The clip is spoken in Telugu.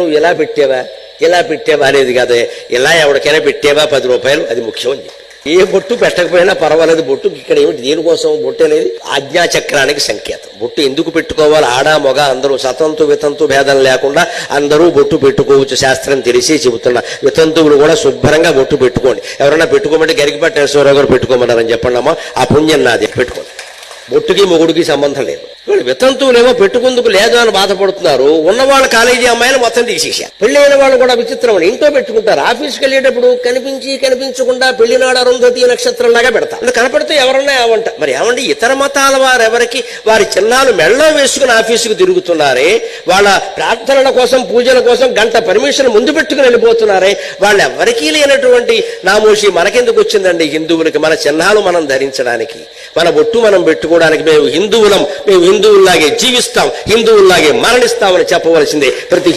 నువ్వు ఇలా పెట్టావా అనేది కాదు, ఇలా ఎవరికైనా పెట్టావా 10 రూపాయలు, అది ముఖ్యం అని చెప్పి. ఏ బొట్టు పెట్టకపోయినా పర్వాలేదు, బొట్టు ఇక్కడ ఏమిటి, దేనికోసం బొట్టు అనేది ఆజ్ఞాచక్రానికి సంకేతం. బొట్టు ఎందుకు పెట్టుకోవాలి, ఆడ మగ అందరూ సతంతు వితంతు భేదం లేకుండా అందరూ బొట్టు పెట్టుకోవచ్చు, శాస్త్రం తెలిసి చెబుతున్నా. వితంతువులు కూడా శుభ్రంగా బొట్టు పెట్టుకోండి. ఎవరైనా పెట్టుకోమంటే గరికపాటి నరసింహారావు గారు పెట్టుకోమన్నారని చెప్పండి అమ్మా, ఆ పుణ్యం నాది, పెట్టుకోండి. బొట్టుకి మొగుడికి సంబంధం లేదు. వితంతువులేమో పెట్టుకుందుకు లేదు అని బాధపడుతున్నారు. ఉన్నవాళ్ళ కాలేజీ అమ్మాయిలు మొత్తం తీసేశారు. పెళ్లి అయిన వాళ్ళు కూడా విచిత్రం, ఇంట్లో పెట్టుకుంటారు. ఆఫీస్కి వెళ్ళేటప్పుడు కనిపించకుండా పెళ్లినాడు అరుంధతి నక్షత్రంలాగా పెడతారు. అంటే కనపడితే ఎవరన్నా ఏమంట, మరి ఏమండి ఇతర మతాల వారెవరికి వారి చిన్నాలు మెళ్ళో వేసుకుని ఆఫీసుకు తిరుగుతున్నారే, వాళ్ళ ప్రార్థనల కోసం పూజల కోసం గంట పర్మిషన్ ముందు పెట్టుకుని వెళ్ళిపోతున్నారే, వాళ్ళు ఎవరికీ లేనటువంటి నామోషి మనకెందుకు వచ్చిందండి హిందువులకి? మన చిహ్నాలు మనం ధరించడానికి, మన బొట్టు మనం పెట్టుకోవడానికి మేము హిందువులాగే జీవిస్తాం, హిందువుల్లాగే మరణిస్తామని చెప్పవలసిందే. ప్రతి